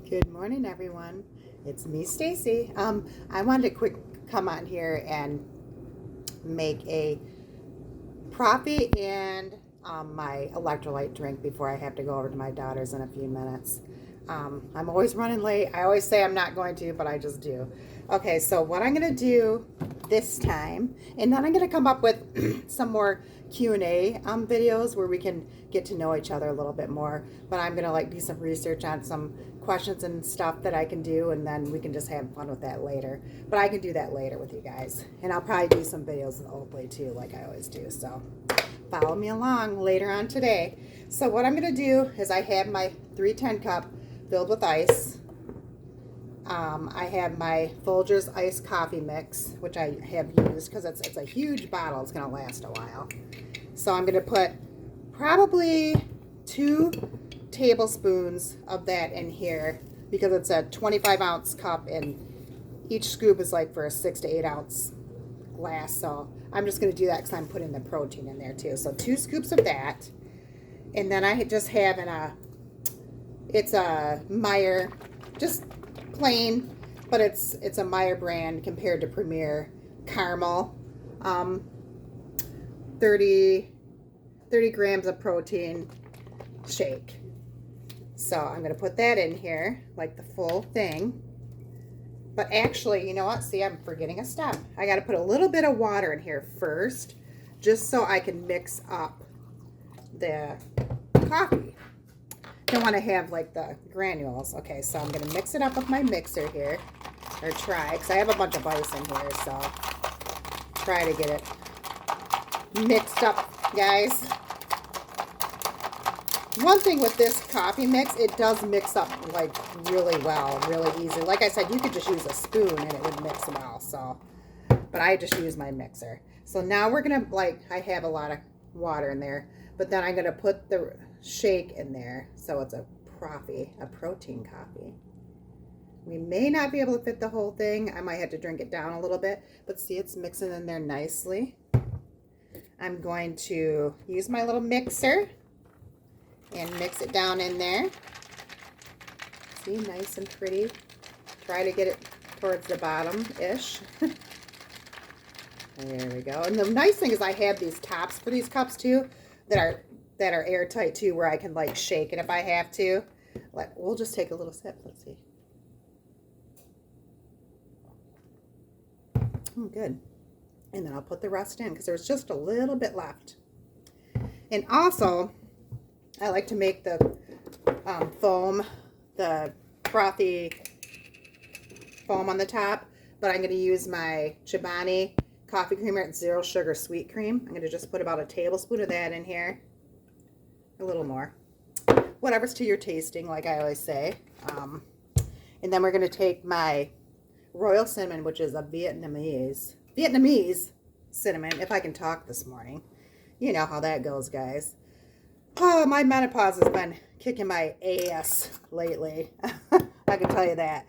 Good morning, everyone. It's me, Stacy. I wanted to quick come on here and make a Proffee and my electrolyte drink before I have to go over to my daughter's in a few minutes. I'm always running late. I always say I'm not going to, but I just do. Okay, so what I'm going to do this time, and then I'm going to come up with some more Q&A videos where we can get to know each other a little bit more. But I'm going to do some research on some questions and stuff that I can do, and then we can just have fun with that later. But I can do that later with you guys. And I'll probably do some videos with Oakley too, like I always do. So follow me along later on today. So what I'm going to do is I have my 310 cup filled with ice. I have my Folgers iced coffee mix, which I have used because it's a huge bottle. It's going to last a while. So I'm going to put probably 2 tablespoons of that in here because it's a 25-ounce cup and each scoop is like for a 6 to 8 ounce glass. So I'm just going to do that because I'm putting the protein in there too. So 2 scoops of that. And then I just have it's a Meyer, just plain, but it's a Meyer brand compared to Premier caramel. 30 grams of protein shake. So I'm going to put that in here, like the full thing. But actually, you know what? See, I'm forgetting a step. I got to put a little bit of water in here first, just so I can mix up the coffee. Don't want to have like the granules. Okay, so I'm going to mix it up with my mixer here, or try, because I have a bunch of ice in here, so try to get it mixed up, guys. One thing with this coffee mix, it does mix up like really well, really easy. Like I said, you could just use a spoon and it would mix well. So, but I just use my mixer. So now we're gonna I have a lot of water in there, but then I'm gonna put the shake in there. So it's a Proffee, a protein coffee. We may not be able to fit the whole thing. I might have to drink it down a little bit, but see, it's mixing in there nicely. I'm going to use my little mixer and mix it down in there. See, nice and pretty. Try to get it towards the bottom-ish. There we go. And the nice thing is I have these tops for these cups too that are airtight too, where I can shake it if I have to. We'll just take a little sip. Let's see. Oh, good. And then I'll put the rest in because there's just a little bit left. And also, I like to make the foam, the frothy foam on the top, but I'm going to use my Chobani coffee creamer. It's 0 sugar sweet cream. I'm going to just put about a tablespoon of that in here. A little more. Whatever's to your tasting, like I always say. And then we're going to take my royal cinnamon, which is a Vietnamese cinnamon, if I can talk this morning. You know how that goes, guys. Oh, my menopause has been kicking my ass lately. I can tell you that.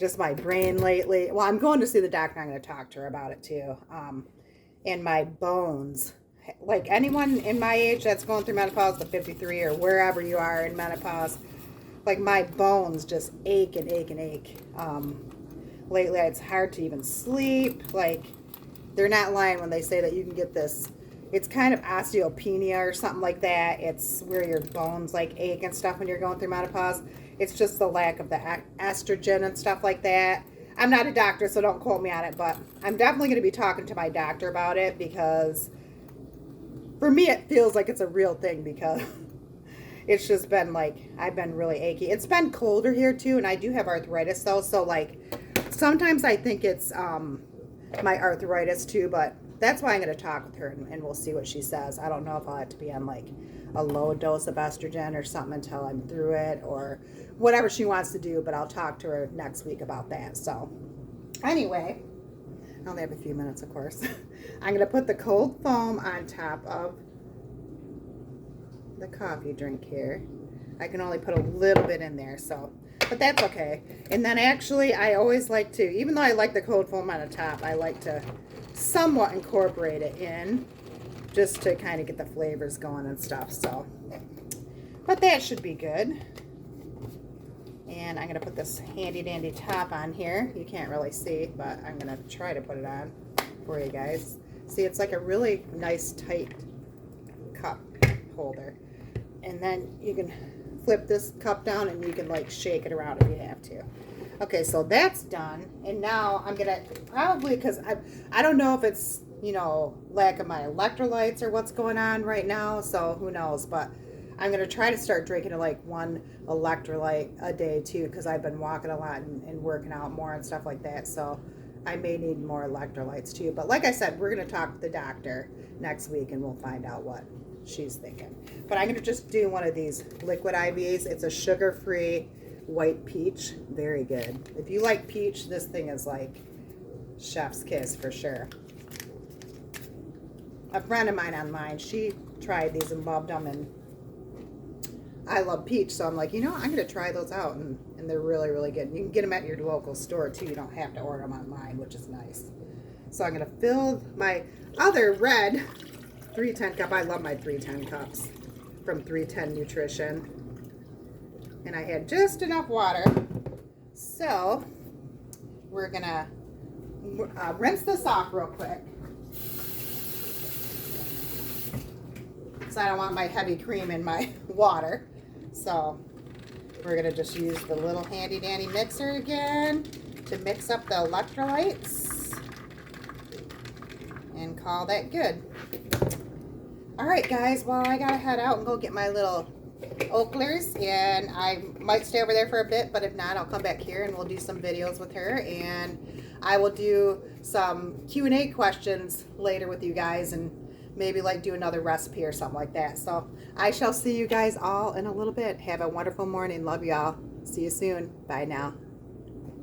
Just my brain lately. Well, I'm going to see the doctor. I'm going to talk to her about it too. And my bones. Anyone in my age that's going through menopause, the 53 or wherever you are in menopause, my bones just ache and ache and ache. Lately, it's hard to even sleep. They're not lying when they say that you can get this. It's kind of osteopenia or something like that. It's where your bones ache and stuff when you're going through menopause. It's just the lack of the estrogen and stuff like that. I'm not a doctor, so don't quote me on it, but I'm definitely going to be talking to my doctor about it because for me it feels like it's a real thing because it's just been I've been really achy. It's been colder here too, and I do have arthritis though, so sometimes I think it's my arthritis too, but that's why I'm going to talk with her and we'll see what she says. I don't know if I'll have to be on a low dose of estrogen or something until I'm through it or whatever she wants to do, but I'll talk to her next week about that. So anyway, I only have a few minutes, of course. I'm going to put the cold foam on top of the coffee drink here. I can only put a little bit in there, but that's okay. And then actually, I always like to, even though I like the cold foam on the top, I like to somewhat incorporate it in just to kind of get the flavors going and stuff. So, but that should be good. And I'm going to put this handy dandy top on here. You can't really see, but I'm going to try to put it on for you guys. See, it's like a really nice tight cup holder. And then you can flip this cup down and you can like shake it around if you have to. Okay, so that's done. And now I'm going to probably, because I don't know if it's, you know, lack of my electrolytes or what's going on right now. So who knows, but I'm going to try to start drinking like 1 electrolyte a day too, because I've been walking a lot and working out more and stuff like that. So I may need more electrolytes too. But like I said, we're going to talk to the doctor next week and we'll find out what she's thinking. But I'm going to just do one of these liquid IVs. It's a sugar-free white peach. Very good. If you like peach, this thing is like chef's kiss for sure. A friend of mine online, she tried these and loved them, and I love peach, so I'm like, you know, I'm going to try those out, and they're really, really good. You can get them at your local store, too. You don't have to order them online, which is nice. So I'm going to fill my other red 310 cup. I love my 310 cups from 310 Nutrition. And I had just enough water. So we're going to rinse this off real quick. So I don't want my heavy cream in my water. So we're going to just use the little handy dandy mixer again to mix up the electrolytes and call that good. All right, guys, well, I got to head out and go get my little Oaklers, and I might stay over there for a bit, but if not, I'll come back here and we'll do some videos with her, and I will do some Q&A questions later with you guys, and maybe like do another recipe or something like that. So I shall see you guys all in a little bit. Have a wonderful morning. Love y'all. See you soon. Bye now.